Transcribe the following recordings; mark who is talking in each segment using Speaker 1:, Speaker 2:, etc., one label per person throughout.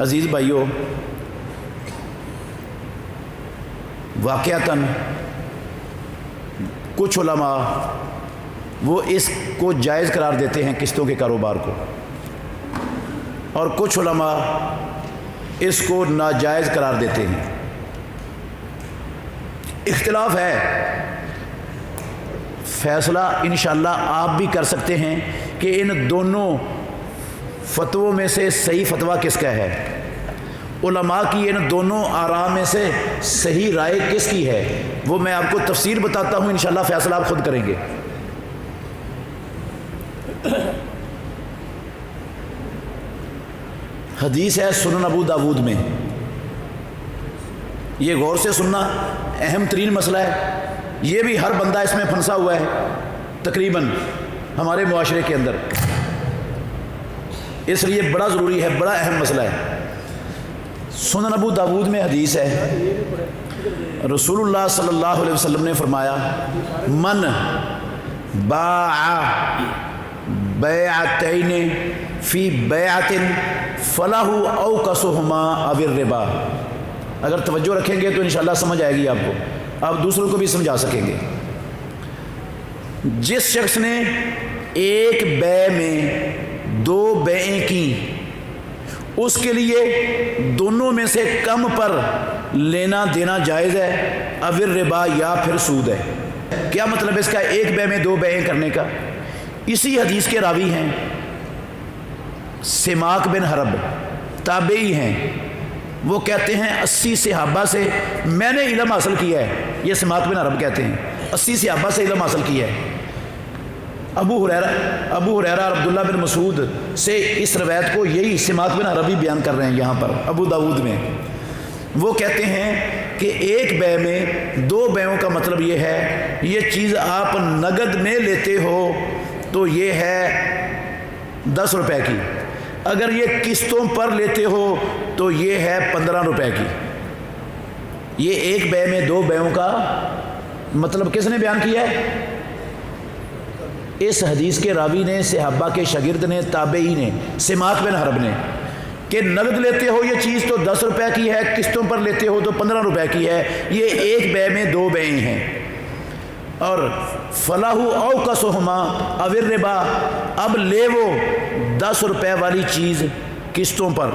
Speaker 1: عزیز بھائیو، واقعتاً کچھ علماء وہ اس کو جائز قرار دیتے ہیں قسطوں کے کاروبار کو، اور کچھ علماء اس کو ناجائز قرار دیتے ہیں۔ اختلاف ہے، فیصلہ انشاءاللہ آپ بھی کر سکتے ہیں کہ ان دونوں فتووں میں سے صحیح فتویٰ کس کا ہے، علماء کی ان دونوں آراء میں سے صحیح رائے کس کی ہے۔ وہ میں آپ کو تفسیر بتاتا ہوں، انشاءاللہ فیصلہ آپ خود کریں گے۔ حدیث ہے سنن ابو داود میں، یہ غور سے سننا اہم ترین مسئلہ ہے، یہ بھی ہر بندہ اس میں پھنسا ہوا ہے تقریباً ہمارے معاشرے کے اندر، اس لیے بڑا ضروری ہے، بڑا اہم مسئلہ ہے۔ سنن ابو داود میں حدیث ہے، رسول اللہ صلی اللہ علیہ وسلم نے فرمایا، من باع بیعتین فی بیعت فلہ اوکسہما او الربا۔ اگر توجہ رکھیں گے تو انشاءاللہ سمجھ آئے گی آپ کو، آپ دوسروں کو بھی سمجھا سکیں گے۔ جس شخص نے ایک بیع میں دو بیعیں کی، اس کے لیے دونوں میں سے کم پر لینا دینا جائز ہے، او الربا یا پھر سود ہے۔ کیا مطلب اس کا ایک بیع میں دو بیعیں کرنے کا؟ اسی حدیث کے راوی ہیں سماک بن حرب، تابعی ہیں، وہ کہتے ہیں 80 صحابہ سے میں نے علم حاصل کیا ہے، یہ سماک بن حرب کہتے ہیں 80 صحابہ سے علم حاصل کیا ہے۔ ابو ہریرہ اور عبداللہ بن مسعود سے اس روایت کو یہی سماک بن حرب ہی بیان کر رہے ہیں یہاں پر ابو داود میں۔ وہ کہتے ہیں کہ ایک بیع میں دو بیعوں کا مطلب یہ ہے، یہ چیز آپ نگد میں لیتے ہو تو یہ ہے 10 روپے کی، اگر یہ قسطوں پر لیتے ہو تو یہ ہے 15 روپے کی۔ یہ ایک بیع میں دو بیعوں کا مطلب کس نے بیان کیا ہے؟ اس حدیث کے راوی نے، صحابہ کے شاگرد نے، تابعی نے، سماک بن حرب نے، کہ نقد لیتے ہو یہ چیز تو 10 روپے کی ہے، قسطوں پر لیتے ہو تو 15 روپے کی ہے، یہ ایک بیع میں دو بیعیں ہیں۔ اور فلاح اوکسہما او الربا، اب لے وہ 10 روپے والی چیز قسطوں پر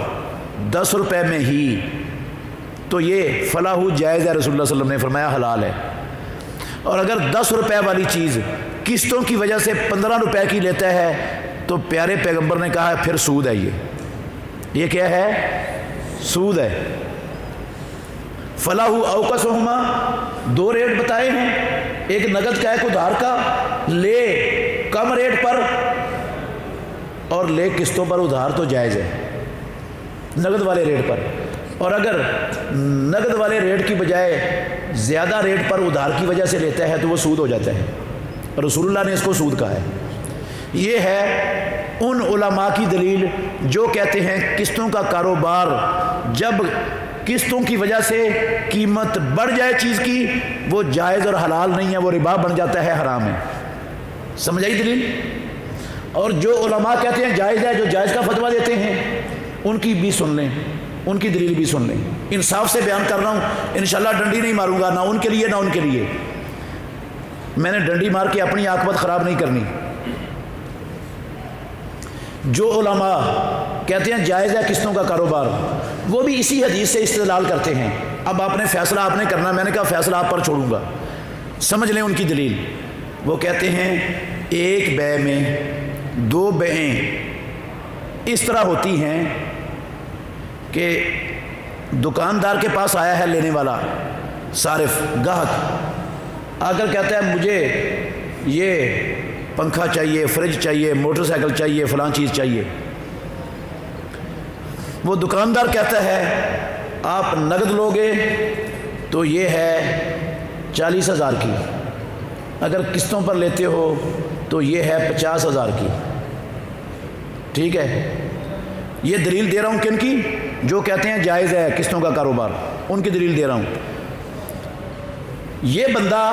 Speaker 1: 10 روپے میں ہی، تو یہ فلاح جائز ہے، رسول اللہ صلی اللہ علیہ وسلم نے فرمایا حلال ہے۔ اور اگر 10 روپے والی چیز قسطوں کی وجہ سے 15 روپے کی لیتا ہے تو پیارے پیغمبر نے کہا پھر سود ہے، یہ کیا ہے؟ سود ہے۔ فلاح اوکسہما، دو ریٹ بتائے ہیں، ایک نقد کا، ایک ادھار کا، لے کم ریٹ پر اور لے قسطوں پر ادھار تو جائز ہے نقد والے ریٹ پر، اور اگر نقد والے ریٹ کی بجائے زیادہ ریٹ پر ادھار کی وجہ سے لیتا ہے تو وہ سود ہو جاتا ہے، رسول اللہ نے اس کو سود کہا ہے۔ یہ ہے ان علماء کی دلیل جو کہتے ہیں قسطوں کا کاروبار جب قسطوں کی وجہ سے قیمت بڑھ جائے چیز کی، وہ جائز اور حلال نہیں ہے، وہ ربا بن جاتا ہے، حرام ہے۔ سمجھ آئی دلیل؟ اور جو علماء کہتے ہیں جائز ہے، جو جائز کا فتویٰ دیتے ہیں، ان کی بھی سن لیں، ان کی دلیل بھی سن لیں۔ انصاف سے بیان کر رہا ہوں، انشاءاللہ ڈنڈی نہیں ماروں گا، نہ ان کے لیے نہ ان کے لیے، میں نے ڈنڈی مار کے اپنی عاقبت خراب نہیں کرنی۔ جو علماء کہتے ہیں جائز ہے قسطوں کا کاروبار، وہ بھی اسی حدیث سے استدلال کرتے ہیں۔ اب آپ نے فیصلہ آپ نے کرنا، میں نے کہا فیصلہ آپ پر چھوڑوں گا، سمجھ لیں ان کی دلیل۔ وہ کہتے ہیں ایک بیع میں دو بیعیں اس طرح ہوتی ہیں کہ دکاندار کے پاس آیا ہے لینے والا، صارف گاہک آ کر کہتا ہے مجھے یہ پنکھا چاہیے، فریج چاہیے، موٹر سائیکل چاہیے، فلاں چیز چاہیے۔ وہ دکاندار کہتا ہے آپ نقد لوگے تو یہ ہے 40,000 کی، اگر قسطوں پر لیتے ہو تو یہ ہے 50,000 کی۔ ٹھیک ہے، یہ دلیل دے رہا ہوں کن کی؟ جو کہتے ہیں جائز ہے قسطوں کا کاروبار، ان کی دلیل دے رہا ہوں۔ یہ بندہ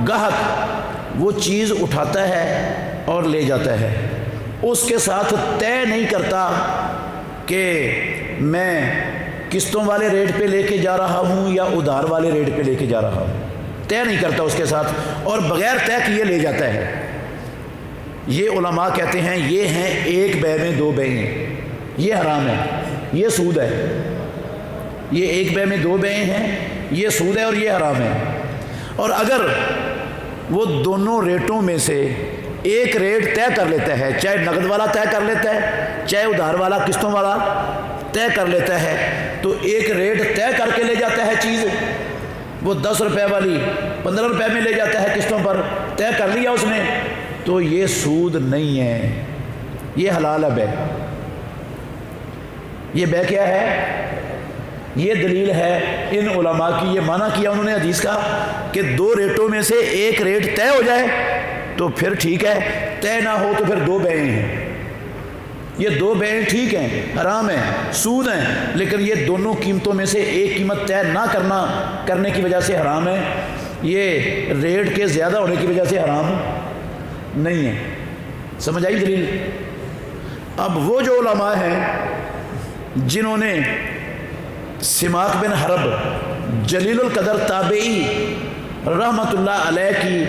Speaker 1: گاہک وہ چیز اٹھاتا ہے اور لے جاتا ہے، اس کے ساتھ طے نہیں کرتا کہ میں قسطوں والے ریٹ پہ لے کے جا رہا ہوں یا ادھار والے ریٹ پہ لے کے جا رہا ہوں، طے نہیں کرتا اس کے ساتھ، اور بغیر طے کیے لے جاتا ہے۔ یہ علماء کہتے ہیں یہ ہیں ایک بے میں دو بیعیں، یہ حرام ہے، یہ سود ہے۔ یہ ایک بے میں دو بیعیں ہیں، یہ سود ہے اور یہ حرام ہے۔ اور اگر وہ دونوں ریٹوں میں سے ایک ریٹ طے کر لیتا ہے، چاہے نقد والا طے کر لیتا ہے چاہے ادھار والا قسطوں والا طے کر لیتا ہے، تو ایک ریٹ طے کر کے لے جاتا ہے چیز، وہ 10 روپے والی 15 روپے میں لے جاتا ہے قسطوں پر، طے کر لیا اس نے، تو یہ سود نہیں ہے، یہ حلال ہے بے۔ یہ بے کیا ہے؟ یہ دلیل ہے ان علماء کی، یہ معنی کیا انہوں نے حدیث کا کہ دو ریٹوں میں سے ایک ریٹ طے ہو جائے تو پھر ٹھیک ہے، طے نہ ہو تو پھر دو بیعیں ہیں۔ یہ دو بیعیں ٹھیک ہیں، حرام ہیں، سود ہیں، لیکن یہ دونوں قیمتوں میں سے ایک قیمت طے نہ کرنے کی وجہ سے حرام ہے، یہ ریٹ کے زیادہ ہونے کی وجہ سے حرام نہیں ہے۔ سمجھ آئی دلیل؟ اب وہ جو علماء ہیں جنہوں نے سماک بن حرب جلیل القدر تابعی رحمۃ اللہ علیہ کی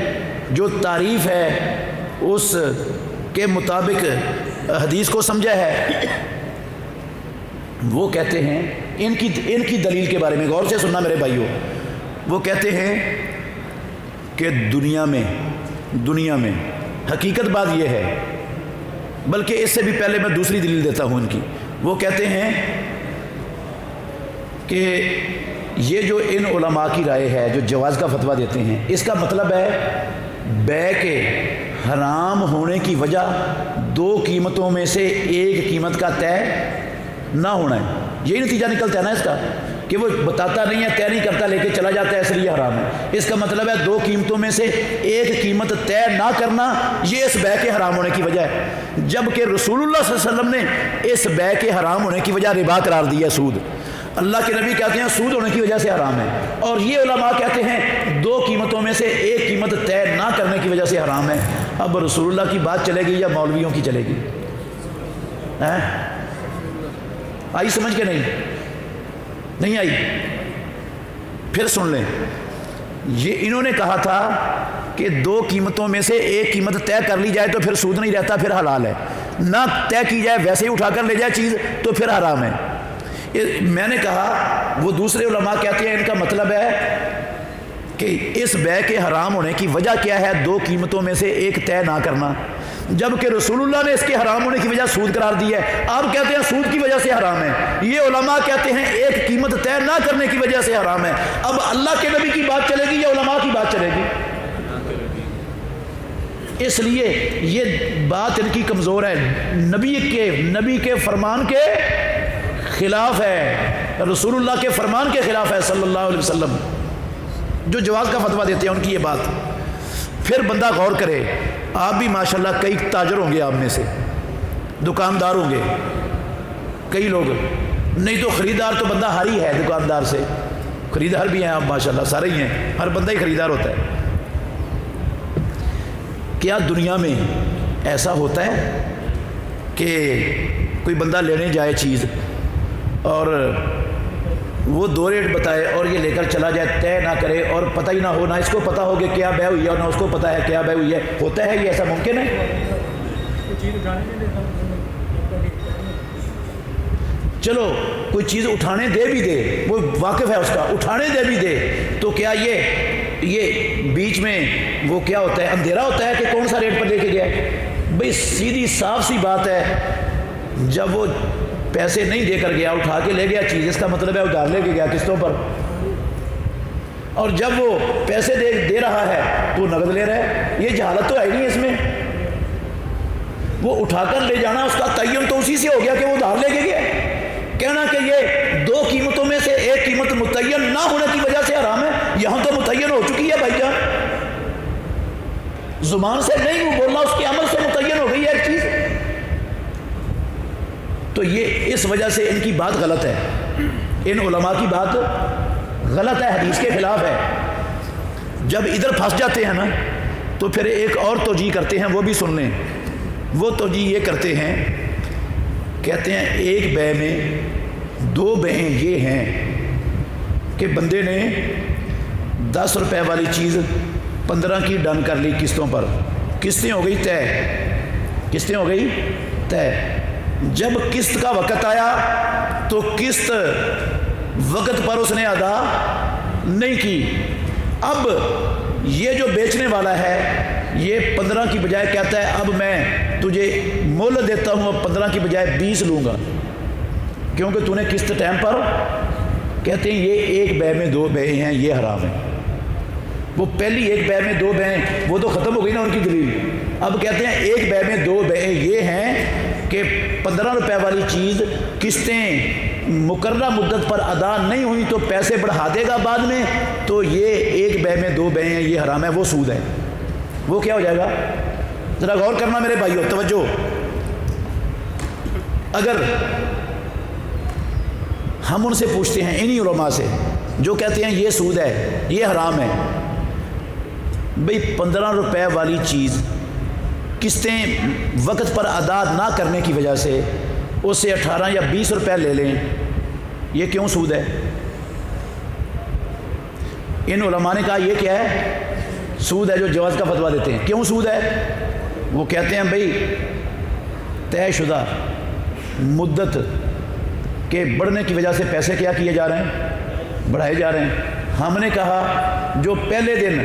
Speaker 1: جو تعریف ہے اس کے مطابق حدیث کو سمجھا ہے، وہ کہتے ہیں ان کی دلیل کے بارے میں غور سے سننا میرے بھائیوں، وہ کہتے ہیں کہ دنیا میں حقیقت بات یہ ہے، بلکہ اس سے بھی پہلے میں دوسری دلیل دیتا ہوں ان کی۔ وہ کہتے ہیں کہ یہ جو ان علماء کی رائے ہے جو جواز کا فتویٰ دیتے ہیں، اس کا مطلب ہے بے کے حرام ہونے کی وجہ دو قیمتوں میں سے ایک قیمت کا طے نہ ہونا ہے۔ یہی نتیجہ نکلتا ہے نا اس کا، کہ وہ بتاتا نہیں ہے، طے نہیں کرتا، لے کے چلا جاتا ہے، اس لیے حرام ہے۔ اس کا مطلب ہے دو قیمتوں میں سے ایک قیمت طے نہ کرنا یہ اس بے کے حرام ہونے کی وجہ ہے، جبکہ رسول اللہ صلی اللہ علیہ وسلم نے اس بے کے حرام ہونے کی وجہ ربا قرار دی ہے، سود۔ اللہ کے نبی کہتے ہیں سود ہونے کی وجہ سے حرام ہے، اور یہ علماء کہتے ہیں دو قیمتوں میں سے ایک قیمت طے نہ کرنے کی وجہ سے حرام ہے۔ اب رسول اللہ کی بات چلے گی یا مولویوں کی چلے گی؟ آئی سمجھ کے نہیں آئی؟ پھر سن لیں، یہ انہوں نے کہا تھا کہ دو قیمتوں میں سے ایک قیمت طے کر لی جائے تو پھر سود نہیں رہتا، پھر حلال ہے، نہ طے کی جائے ویسے ہی اٹھا کر لے جائے چیز تو پھر حرام ہے۔ میں نے کہا وہ دوسرے علماء کہتے ہیں ان کا مطلب ہے کہ اس بے کے حرام ہونے کی وجہ کیا ہے؟ دو قیمتوں میں سے ایک طے نہ کرنا، جبکہ رسول اللہ نے اس کے حرام ہونے کی وجہ سود قرار دی ہے، آپ کہتے ہیں سود کی وجہ سے حرام ہے، یہ علماء کہتے ہیں ایک قیمت طے نہ کرنے کی وجہ سے حرام ہے۔ اب اللہ کے نبی کی بات چلے گی یا علماء کی بات چلے گی؟ اس لیے یہ بات ان کی کمزور ہے، نبی کے فرمان کے خلاف ہے، رسول اللہ کے فرمان کے خلاف ہے صلی اللہ علیہ وسلم، جو جواز کا فتویٰ دیتے ہیں ان کی یہ بات۔ پھر بندہ غور کرے، آپ بھی ماشاءاللہ کئی تاجر ہوں گے، آپ میں سے دکاندار ہوں گے، کئی لوگ، نہیں تو خریدار تو بندہ ہر ہی ہے، دکاندار سے خریدار بھی ہیں آپ ماشاءاللہ، سارے ہی ہیں، ہر بندہ ہی خریدار ہوتا ہے۔ کیا دنیا میں ایسا ہوتا ہے کہ کوئی بندہ لینے جائے چیز اور وہ دو ریٹ بتائے اور یہ لے کر چلا جائے، طے نہ کرے اور پتہ ہی نہ ہو، نہ اس کو پتہ ہو کہ کیا بے ہوئی ہے اور نہ اس کو پتہ ہے کیا بے ہوئی ہے؟ ہوتا ہے یہ؟ ایسا ممکن ہے؟ چلو کوئی چیز اٹھانے دے بھی دے، وہ واقف ہے اس کا، اٹھانے دے بھی دے، تو کیا یہ بیچ میں وہ کیا ہوتا ہے، اندھیرا ہوتا ہے کہ کون سا ریٹ پر لے کے گیا؟ بھئی سیدھی صاف سی بات ہے، جب وہ پیسے نہیں دے کر گیا، اٹھا کے لے گیا چیز، اس کا مطلب ہے ادھار لے کے گیا قسطوں پر، اور جب وہ پیسے دے رہا ہے تو نقد لے رہا ہے، یہ جہالت تو ہے نہیں اس میں۔ وہ اٹھا کر لے جانا اس کا تعین تو اسی سے ہو گیا کہ وہ ادھار لے کے گیا، کہنا کہ یہ دو قیمتوں میں سے ایک قیمت متعین نہ ہونے کی وجہ سے حرام ہے، یہاں تو متعین ہو چکی ہے بھائی جان، زبان سے نہیں وہ بولنا، اس کے عمل سے متعین ہو گئی ہے ایک چیز، تو یہ اس وجہ سے ان کی بات غلط ہے، ان علماء کی بات غلط ہے، حدیث کے خلاف ہے۔ جب ادھر پھنس جاتے ہیں نا تو پھر ایک اور توجیہ کرتے ہیں، وہ بھی سن لیں۔ وہ توجیہ یہ کرتے ہیں، کہتے ہیں ایک بے میں دو بہیں یہ ہیں کہ بندے نے 10 روپے والی چیز 15 کی ڈن کر لی قسطوں پر، قسطیں ہو گئی طے، قسطیں ہو گئی طے۔ جب قسط کا وقت آیا تو قسط وقت پر اس نے ادا نہیں کی۔ اب یہ جو بیچنے والا ہے یہ 15 کی بجائے کہتا ہے اب میں تجھے مول دیتا ہوں، اب 15 کی بجائے 20 لوں گا، کیونکہ تو نے قسط ٹائم پر۔ کہتے ہیں یہ ایک بے میں دو بے ہیں، یہ حرام ہے۔ وہ پہلی ایک بے میں دو بے وہ تو ختم ہو گئی نا ان کی دلیل۔ اب کہتے ہیں ایک بے میں دو بے یہ ہیں کہ 15 روپے والی چیز قسطیں مقررہ مدت پر ادا نہیں ہوئی تو پیسے بڑھا دے گا بعد میں، تو یہ ایک بے میں دو بے ہیں، یہ حرام ہے، وہ سود ہے۔ وہ کیا ہو جائے گا؟ ذرا غور کرنا میرے بھائیو، توجہ۔ اگر ہم ان سے پوچھتے ہیں، انہی علماء سے جو کہتے ہیں یہ سود ہے، یہ حرام ہے، بھئی 15 روپے والی چیز قسطیں وقت پر ادا نہ کرنے کی وجہ سے اس سے 18 یا 20 روپے لے لیں، یہ کیوں سود ہے؟ ان علماء نے کہا یہ کیا ہے؟ سود ہے، جو جواز کا فتویٰ دیتے ہیں۔ کیوں سود ہے؟ وہ کہتے ہیں بھئی طے شدہ مدت کے بڑھنے کی وجہ سے پیسے کیا کیے جا رہے ہیں؟ بڑھائے جا رہے ہیں۔ ہم نے کہا جو پہلے دن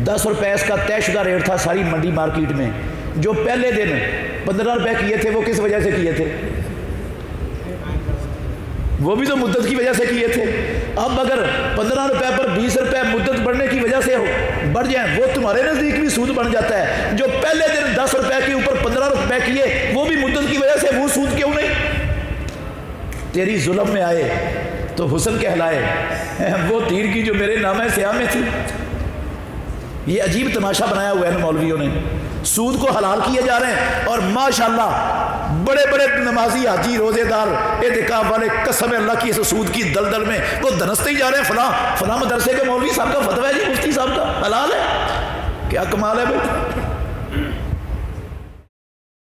Speaker 1: 10 روپے اس کا طے شدہ ریٹ تھا ساری منڈی مارکیٹ میں، جو پہلے دن 15 روپے کیے تھے وہ کس وجہ سے کیے تھے؟ وہ بھی تو مدت کی وجہ سے کیے تھے۔ اب اگر 15 روپے پر 20 روپے مدت بڑھنے کی وجہ سے بڑھ جائیں، وہ تمہارے نزدیک بھی سود بن جاتا ہے۔ جو پہلے دن 10 روپے کے اوپر 15 روپے کیے وہ بھی مدت کی وجہ سے، وہ سود کیوں نہیں؟ تیری ظلم میں آئے تو حسن کہلائے، وہ تیر کی جو میرے نامہ سیاہ میں تھی۔ یہ عجیب تماشا بنایا ہوا ہے مولویوں نے، سود کو حلال کیے جا رہے ہیں، اور ماشاءاللہ بڑے بڑے نمازی، حاجی، روزے دار، اعتکاف والے قسم اللہ کی اس سود کی دلدل میں وہ دھنستے ہی جا رہے ہیں۔ فلاں مدرسے کے مولوی صاحب کا فتویٰ ہے جی، مفتی صاحب کا، حلال ہے۔ کیا کمال ہے بھائی!